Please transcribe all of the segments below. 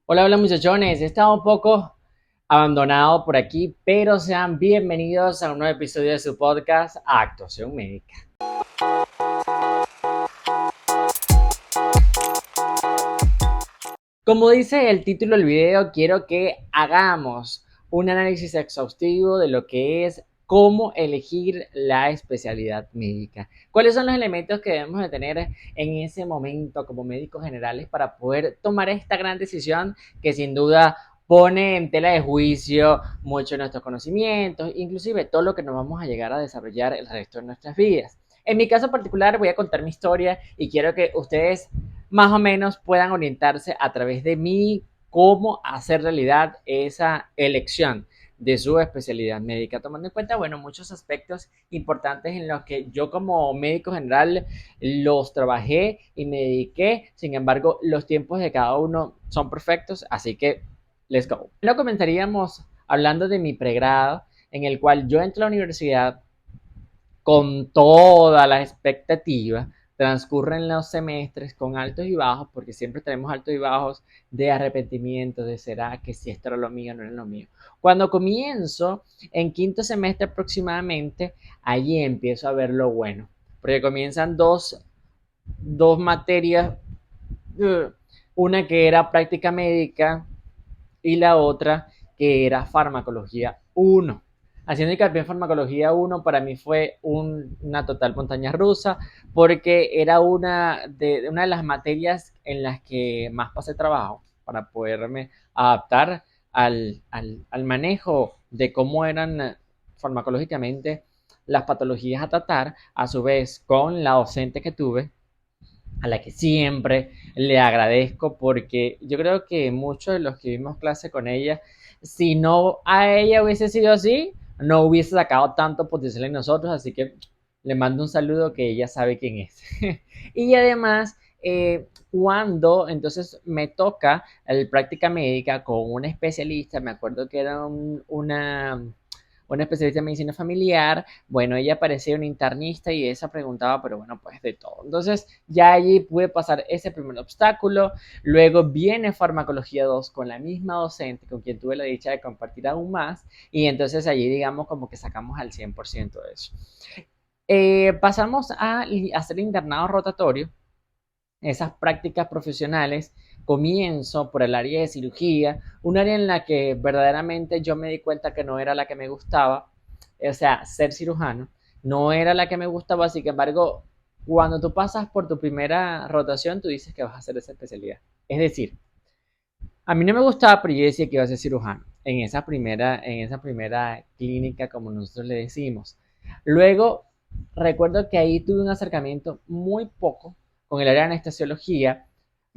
Hola, hola muchachones, he estado un poco abandonado por aquí, pero sean bienvenidos a un nuevo episodio de su podcast Actuación Médica. Como dice el título del video, quiero que hagamos un análisis exhaustivo de lo que es cómo elegir la especialidad médica. ¿Cuáles son los elementos que debemos de tener en ese momento como médicos generales para poder tomar esta gran decisión que sin duda pone en tela de juicio mucho de nuestros conocimientos, inclusive todo lo que nos vamos a llegar a desarrollar el resto de nuestras vidas? En mi caso particular voy a contar mi historia y quiero que ustedes más o menos puedan orientarse a través de mí cómo hacer realidad esa elección de su especialidad médica, tomando en cuenta, bueno, muchos aspectos importantes en los que yo como médico general los trabajé y me dediqué. Sin embargo, los tiempos de cada uno son perfectos, así que let's go. Lo comenzaríamos hablando de mi pregrado, en el cual yo entro a la universidad con toda la expectativa. Transcurren los semestres con altos y bajos, porque siempre tenemos altos y bajos de arrepentimiento, de será que si esto era lo mío, no era lo mío. Cuando comienzo en quinto semestre aproximadamente, allí empiezo a ver lo bueno, porque comienzan dos materias, una que era práctica médica y la otra que era farmacología uno. Haciendo hincapié en farmacología uno para mí fue una total montaña rusa porque era una de las materias en las que más pasé trabajo para poderme adaptar al manejo de cómo eran farmacológicamente las patologías a tratar, a su vez con la docente que tuve, a la que siempre le agradezco porque yo creo que muchos de los que vimos clase con ella, si no a ella hubiese sido así, no hubiese sacado tanto potencial en nosotros, así que le mando un saludo que ella sabe quién es. Y además, cuando entonces me toca el práctica médica con una especialista, me acuerdo que era una especialista en medicina familiar. Bueno, ella parecía una internista y esa preguntaba, pero bueno, pues de todo. Entonces, ya allí pude pasar ese primer obstáculo. Luego viene farmacología 2 con la misma docente con quien tuve la dicha de compartir aún más. Y entonces allí, digamos, como que sacamos al 100% de eso. Pasamos a hacer internado rotatorio, esas prácticas profesionales. Comienzo por el área de cirugía, un área en la que verdaderamente yo me di cuenta que no era la que me gustaba, o sea, ser cirujano, no era la que me gustaba. Sin embargo, cuando tú pasas por tu primera rotación, tú dices que vas a hacer esa especialidad. Es decir, a mí no me gustaba, pero yo decía que iba a ser cirujano en esa primera clínica, como nosotros le decimos. Luego, recuerdo que ahí tuve un acercamiento muy poco con el área de anestesiología.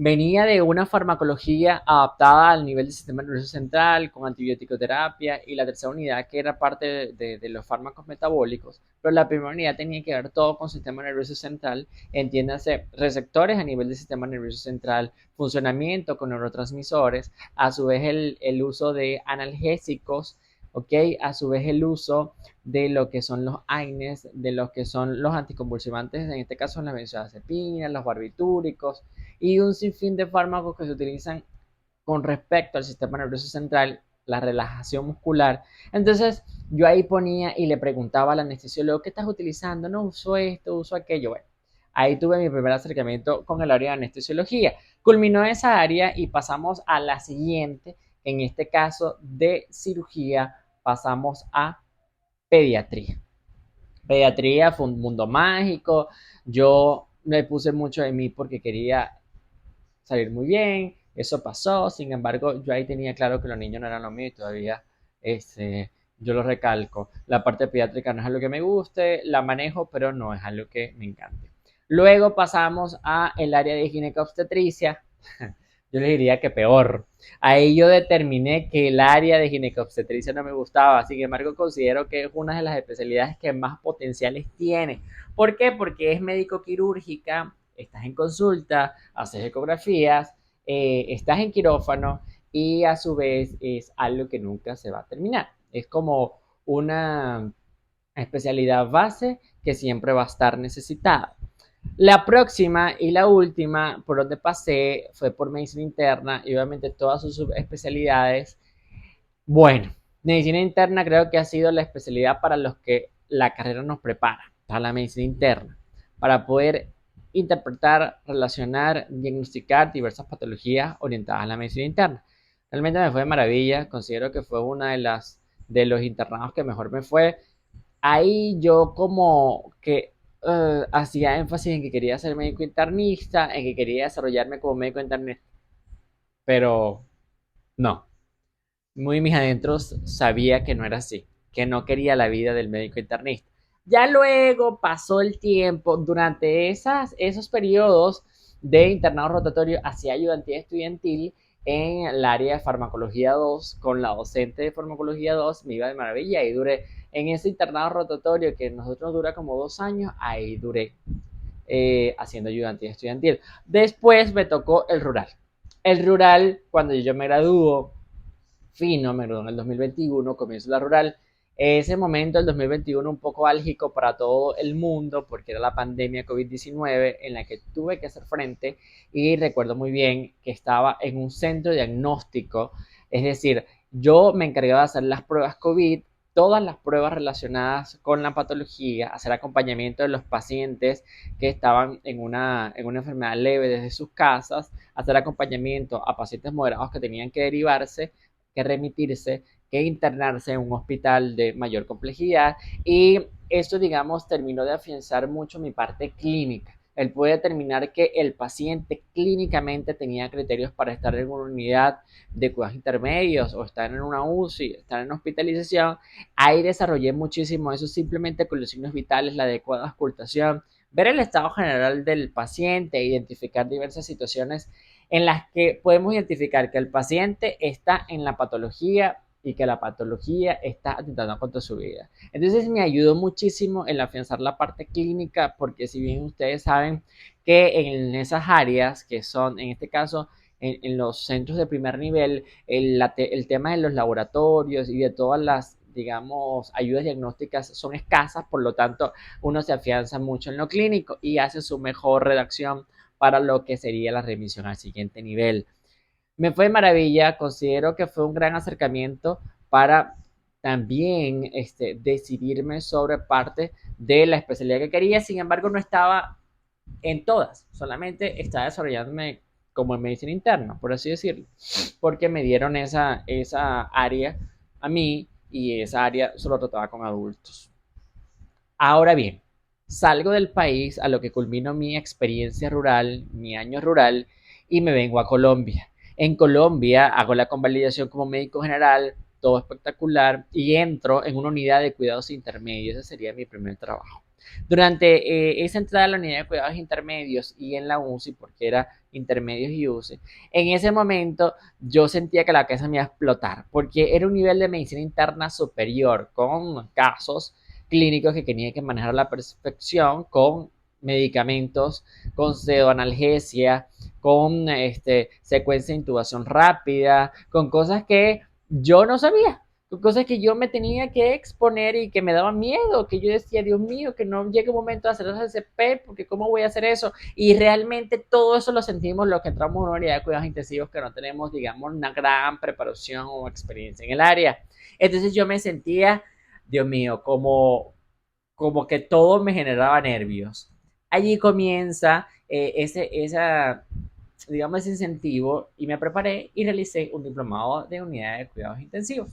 Venía de una farmacología adaptada al nivel del sistema nervioso central, con antibiótico-terapia, y la tercera unidad que era parte de los fármacos metabólicos, pero la primera unidad tenía que ver todo con sistema nervioso central, entiéndase receptores a nivel del sistema nervioso central, funcionamiento con neurotransmisores, a su vez el uso de analgésicos, ¿ok? A su vez el uso de lo que son los AINES, de lo que son los anticonvulsivantes, en este caso las benzodiazepinas, los barbitúricos y un sinfín de fármacos que se utilizan con respecto al sistema nervioso central, la relajación muscular. Entonces yo ahí ponía y le preguntaba al anestesiólogo, ¿qué estás utilizando? No, uso esto, uso aquello. Bueno, ahí tuve mi primer acercamiento con el área de anestesiología. Culminó esa área y pasamos a la siguiente, en este caso de cirugía, pasamos a pediatría. Pediatría fue un mundo mágico. Yo me puse mucho de mí porque quería salir muy bien. Eso pasó. Sin embargo, yo ahí tenía claro que los niños no eran lo mío y todavía yo lo recalco. La parte pediátrica no es algo que me guste, la manejo, pero no es algo que me encante. Luego pasamos a el área de ginecobstetricia. Yo les diría que peor. Ahí yo determiné que el área de ginecobstetricia no me gustaba. Sin embargo, considero que es una de las especialidades que más potenciales tiene. ¿Por qué? Porque es médico quirúrgica, estás en consulta, haces ecografías, estás en quirófano y a su vez es algo que nunca se va a terminar. Es como una especialidad base que siempre va a estar necesitada. La próxima y la última por donde pasé fue por medicina interna y obviamente todas sus subespecialidades. Bueno, medicina interna creo que ha sido la especialidad para los que la carrera nos prepara, para la medicina interna, para poder interpretar, relacionar, diagnosticar diversas patologías orientadas a la medicina interna. Realmente me fue de maravilla, considero que fue una de los internados que mejor me fue. Ahí yo como que hacía énfasis en que quería ser médico internista, en que quería desarrollarme como médico internista, pero no, muy mis adentros sabía que no era así, que no quería la vida del médico internista. Ya luego pasó el tiempo, durante esos periodos de internado rotatorio hacía ayudantía estudiantil en el área de farmacología 2 con la docente de farmacología 2 me iba de maravilla y duré en ese internado rotatorio que nosotros dura como 2 años, ahí duré haciendo ayudantía estudiantil. Después me tocó el rural. El rural, cuando yo me graduó, fino, me gradué en el 2021, comienzo la rural. Ese momento, el 2021, un poco álgico para todo el mundo, porque era la pandemia COVID-19 en la que tuve que hacer frente y recuerdo muy bien que estaba en un centro diagnóstico, es decir, yo me encargaba de hacer las pruebas COVID, todas las pruebas relacionadas con la patología, hacer acompañamiento de los pacientes que estaban en una enfermedad leve desde sus casas, hacer acompañamiento a pacientes moderados que tenían que derivarse, que remitirse, que internarse en un hospital de mayor complejidad y eso, digamos, terminó de afianzar mucho mi parte clínica. Él puede determinar que el paciente clínicamente tenía criterios para estar en una unidad de cuidados intermedios o estar en una UCI, estar en hospitalización. Ahí desarrollé muchísimo eso simplemente con los signos vitales, la adecuada auscultación, ver el estado general del paciente, identificar diversas situaciones en las que podemos identificar que el paciente está en la patología y que la patología está atentando contra su vida. Entonces me ayudó muchísimo en afianzar la parte clínica porque si bien ustedes saben que en esas áreas que son, en este caso, en los centros de primer nivel, el tema de los laboratorios y de todas las digamos, ayudas diagnósticas son escasas, por lo tanto, uno se afianza mucho en lo clínico y hace su mejor redacción para lo que sería la remisión al siguiente nivel. Me fue de maravilla, considero que fue un gran acercamiento para también decidirme sobre parte de la especialidad que quería, sin embargo no estaba en todas, solamente estaba desarrollándome como en medicina interna, por así decirlo, porque me dieron esa área a mí y esa área solo trataba con adultos. Ahora bien, salgo del país a lo que culmino mi experiencia rural, mi año rural, y me vengo a Colombia. En Colombia hago la convalidación como médico general, todo espectacular, y entro en una unidad de cuidados intermedios. Ese sería mi primer trabajo. Durante esa entrada a la unidad de cuidados intermedios y en la UCI, porque era intermedios y UCI, en ese momento yo sentía que la cabeza me iba a explotar, porque era un nivel de medicina interna superior, con casos clínicos que tenía que manejar a la perfección con medicamentos, con pseudoanalgesia, con secuencia de intubación rápida, con cosas que yo no sabía, con cosas que yo me tenía que exponer y que me daban miedo, que yo decía, Dios mío, que no llegue un momento de hacer el CCP, porque ¿cómo voy a hacer eso? Y realmente todo eso lo sentimos los que entramos en una unidad de cuidados intensivos que no tenemos, digamos, una gran preparación o experiencia en el área. Entonces yo me sentía, Dios mío, como que todo me generaba nervios. Allí comienza digamos, ese incentivo y me preparé y realicé un diplomado de unidad de cuidados intensivos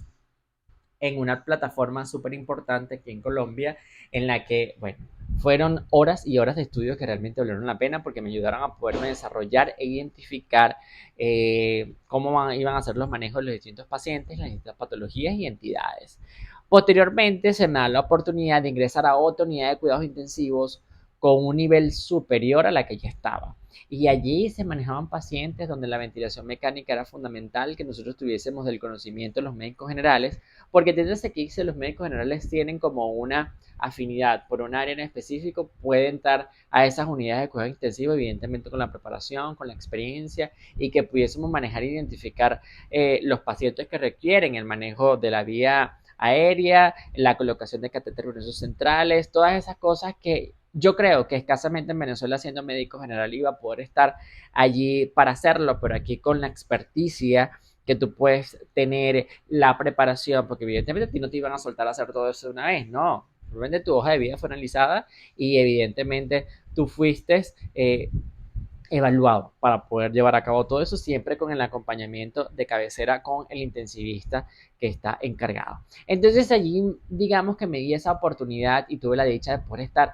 en una plataforma súper importante aquí en Colombia, en la que, bueno, fueron horas y horas de estudio que realmente valieron la pena porque me ayudaron a poderme desarrollar e identificar cómo iban a ser los manejos de los distintos pacientes, las distintas patologías y entidades. Posteriormente se me da la oportunidad de ingresar a otra unidad de cuidados intensivos con un nivel superior a la que ya estaba. Y allí se manejaban pacientes donde la ventilación mecánica era fundamental, que nosotros tuviésemos del conocimiento de los médicos generales, porque desde aquí si los médicos generales tienen como una afinidad por un área en específico, pueden entrar a esas unidades de cuidado intensivo, evidentemente con la preparación, con la experiencia y que pudiésemos manejar e identificar los pacientes que requieren el manejo de la vía aérea, la colocación de catéteres venosos centrales, todas esas cosas que yo creo que escasamente en Venezuela siendo médico general iba a poder estar allí para hacerlo, pero aquí con la experticia que tú puedes tener, la preparación, porque evidentemente a ti no te iban a soltar a hacer todo eso de una vez, no. Probablemente tu hoja de vida fue analizada y evidentemente tú fuiste evaluado para poder llevar a cabo todo eso, siempre con el acompañamiento de cabecera con el intensivista que está encargado. Entonces allí, digamos que me di esa oportunidad y tuve la dicha de poder estar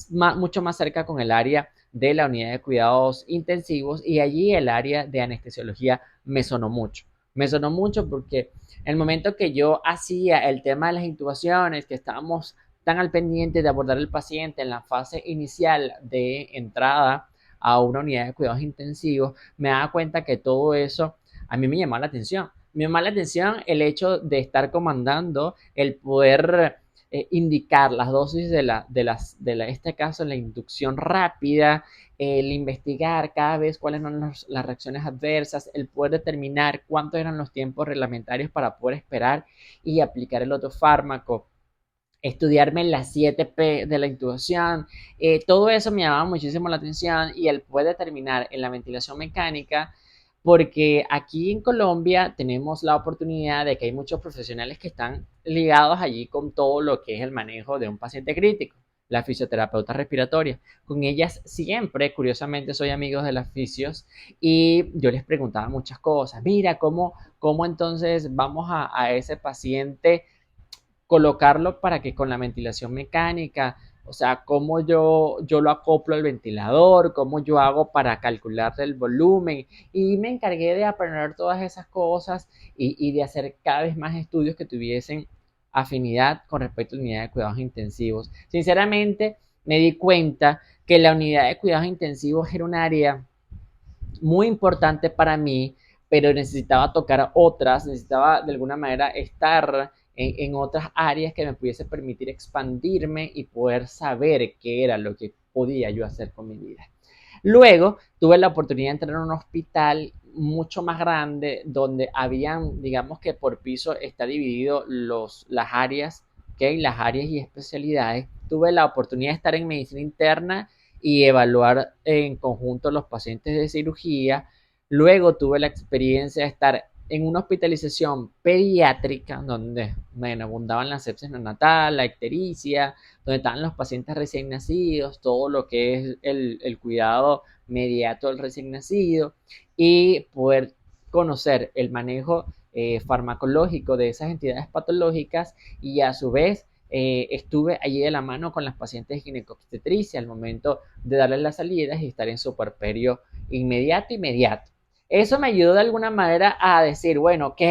mucho más cerca con el área de la unidad de cuidados intensivos y allí el área de anestesiología me sonó mucho. Me sonó mucho porque el momento que yo hacía el tema de las intubaciones, que estábamos tan al pendiente de abordar el paciente en la fase inicial de entrada a una unidad de cuidados intensivos, me daba cuenta que todo eso a mí me llamaba la atención. Me llamaba la atención el hecho de estar comandando, el poder indicar las dosis este caso, la inducción rápida, el investigar cada vez cuáles eran las reacciones adversas, el poder determinar cuántos eran los tiempos reglamentarios para poder esperar y aplicar el otro fármaco, estudiarme las 7P de la intubación, todo eso me llamaba muchísimo la atención y el poder determinar en la ventilación mecánica, porque aquí en Colombia tenemos la oportunidad de que hay muchos profesionales que están ligados allí con todo lo que es el manejo de un paciente crítico, la fisioterapeuta respiratoria. Con ellas siempre, curiosamente, soy amigo de las fisios y yo les preguntaba muchas cosas. Mira, ¿cómo entonces vamos a ese paciente colocarlo para que con la ventilación mecánica, o sea, cómo yo lo acoplo al ventilador, cómo yo hago para calcular el volumen y me encargué de aprender todas esas cosas y de hacer cada vez más estudios que tuviesen afinidad con respecto a la unidad de cuidados intensivos. Sinceramente, me di cuenta que la unidad de cuidados intensivos era un área muy importante para mí, pero necesitaba tocar otras, necesitaba de alguna manera estar otras áreas que me pudiese permitir expandirme y poder saber qué era lo que podía yo hacer con mi vida. Luego tuve la oportunidad de entrar en un hospital mucho más grande donde habían, digamos que por piso está dividido las áreas, ¿okay? Las áreas y especialidades. Tuve la oportunidad de estar en medicina interna y evaluar en conjunto los pacientes de cirugía. Luego tuve la experiencia de estar en una hospitalización pediátrica donde, bueno, abundaban la sepsis neonatal, la ictericia, donde estaban los pacientes recién nacidos, todo lo que es el cuidado inmediato del recién nacido y poder conocer el manejo farmacológico de esas entidades patológicas y a su vez estuve allí de la mano con las pacientes de ginecobstetricia al momento de darles las salidas y estar en su puerperio inmediato. Eso me ayudó de alguna manera a decir, bueno, ok,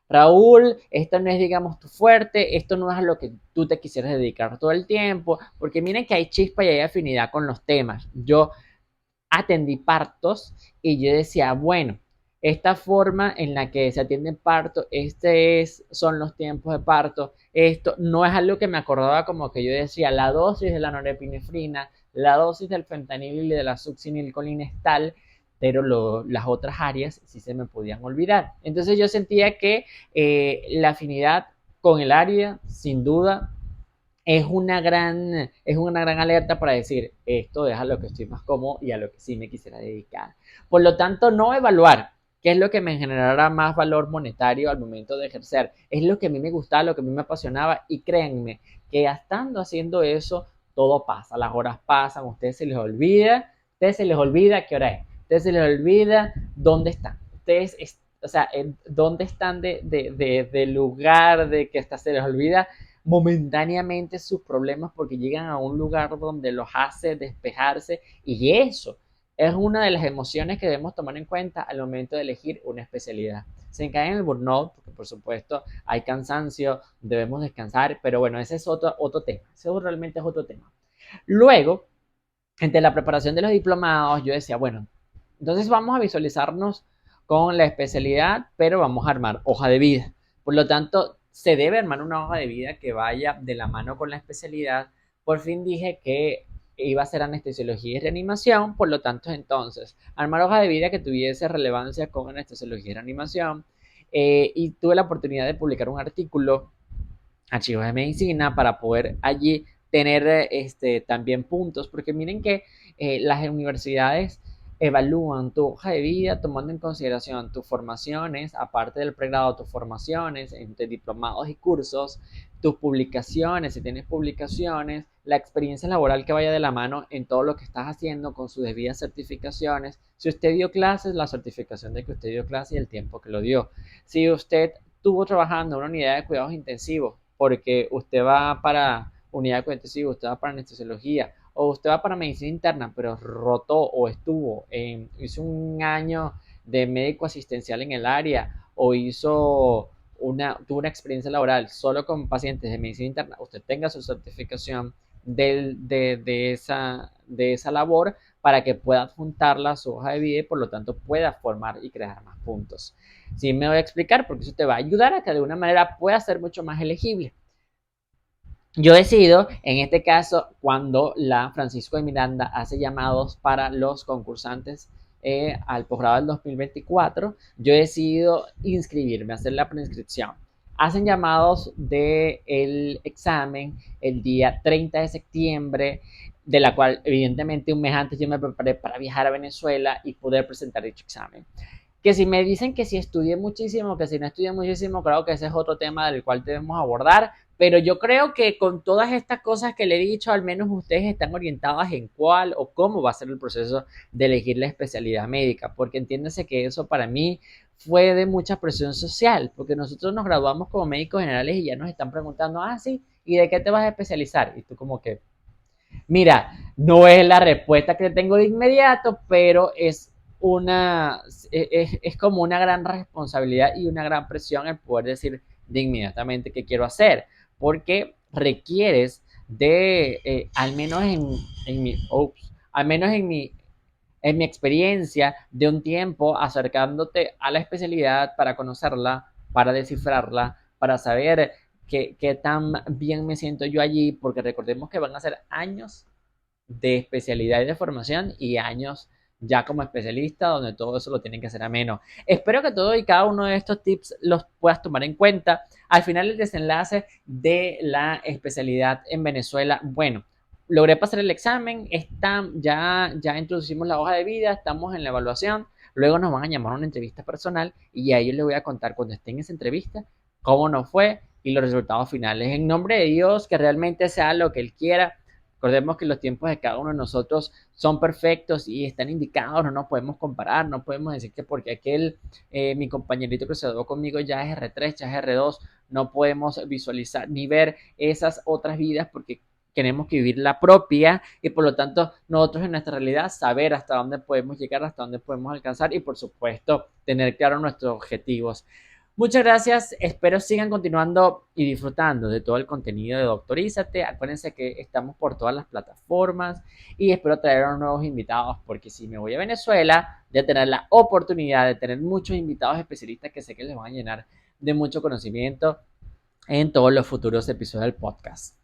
Raúl, esto no es, digamos, tu fuerte, esto no es a lo que tú te quisieras dedicar todo el tiempo, porque miren que hay chispa y hay afinidad con los temas. Yo atendí partos y yo decía, bueno, esta forma en la que se atiende parto, son los tiempos de parto, esto no es algo que me acordaba como que yo decía, la dosis de la norepinefrina, la dosis del fentanil y de la succinilcolina es tal, pero las otras áreas sí se me podían olvidar. Entonces yo sentía que la afinidad con el área, sin duda, es una gran alerta para decir, esto es a lo que estoy más cómodo y a lo que sí me quisiera dedicar. Por lo tanto, no evaluar qué es lo que me generará más valor monetario al momento de ejercer. Es lo que a mí me gustaba, lo que a mí me apasionaba y créanme que estando haciendo eso, todo pasa, las horas pasan, a ustedes se les olvida qué hora es, a ustedes se les olvida dónde están, o sea, dónde están de lugar, de que hasta se les olvida momentáneamente sus problemas porque llegan a un lugar donde los hace despejarse y eso es una de las emociones que debemos tomar en cuenta al momento de elegir una especialidad. Se encae en el burnout porque por supuesto hay cansancio, debemos descansar, pero bueno, ese es otro tema, ese realmente es otro tema. Luego, entre la preparación de los diplomados, yo decía, bueno, entonces vamos a visualizarnos con la especialidad, pero vamos a armar hoja de vida. Por lo tanto, se debe armar una hoja de vida que vaya de la mano con la especialidad. Por fin dije que iba a ser anestesiología y reanimación, por lo tanto, entonces, armar hoja de vida que tuviese relevancia con anestesiología y reanimación. Y tuve la oportunidad de publicar un artículo, archivos de medicina, para poder allí tener también puntos, porque miren que las universidades evalúan tu hoja de vida tomando en consideración tus formaciones, aparte del pregrado, tus formaciones entre diplomados y cursos, tus publicaciones, si tienes publicaciones, la experiencia laboral que vaya de la mano en todo lo que estás haciendo con sus debidas certificaciones. Si usted dio clases, la certificación de que usted dio clases y el tiempo que lo dio. Si usted estuvo trabajando en una unidad de cuidados intensivos, porque usted va para unidad de cuidados intensivos, usted va para anestesiología, o usted va para medicina interna, pero rotó o hizo un año de médico asistencial en el área, o tuvo una experiencia laboral solo con pacientes de medicina interna, usted tenga su certificación de esa labor para que pueda adjuntarla a su hoja de vida y por lo tanto pueda formar y crear más puntos. Sí, me voy a explicar porque eso te va a ayudar a que de alguna manera pueda ser mucho más elegible. Yo decido, en este caso, cuando la Francisco de Miranda hace llamados para los concursantes al posgrado del 2024, yo he decidido inscribirme, hacer la preinscripción. Hacen llamados del examen el día 30 de septiembre, de la cual evidentemente un mes antes yo me preparé para viajar a Venezuela y poder presentar dicho examen. Que si me dicen que si estudié muchísimo, que si no estudié muchísimo, creo que ese es otro tema del cual debemos abordar, pero yo creo que con todas estas cosas que le he dicho, al menos ustedes están orientadas en cuál o cómo va a ser el proceso de elegir la especialidad médica, porque entiéndase que eso para mí fue de mucha presión social, porque nosotros nos graduamos como médicos generales y ya nos están preguntando, ah, sí, ¿y de qué te vas a especializar? Y tú como que, mira, no es la respuesta que tengo de inmediato, pero es como una gran responsabilidad y una gran presión el poder decir de inmediatamente qué quiero hacer, porque requieres al menos al menos en mi experiencia de un tiempo acercándote a la especialidad para conocerla, para descifrarla, para saber qué tan bien me siento yo allí, porque recordemos que van a ser años de especialidad y de formación y años ya como especialista donde todo eso lo tienen que hacer ameno. Espero que todo y cada uno de estos tips los puedas tomar en cuenta. Al final el desenlace de la especialidad en Venezuela, bueno, logré pasar el examen, ya introducimos la hoja de vida, estamos en la evaluación, luego nos van a llamar a una entrevista personal y a ellos les voy a contar cuando estén en esa entrevista cómo nos fue y los resultados finales. En nombre de Dios, que realmente sea lo que Él quiera. Recordemos que los tiempos de cada uno de nosotros son perfectos y están indicados, no nos podemos comparar, no podemos decir que porque mi compañerito que se graduó conmigo ya es R3, ya es R2, no podemos visualizar ni ver esas otras vidas porque tenemos que vivir la propia y por lo tanto nosotros en nuestra realidad saber hasta dónde podemos llegar, hasta dónde podemos alcanzar y por supuesto tener claro nuestros objetivos. Muchas gracias, espero sigan continuando y disfrutando de todo el contenido de Doctorízate. Acuérdense que estamos por todas las plataformas y espero traer a nuevos invitados porque si me voy a Venezuela, voy a tener la oportunidad de tener muchos invitados especialistas que sé que les van a llenar de mucho conocimiento en todos los futuros episodios del podcast.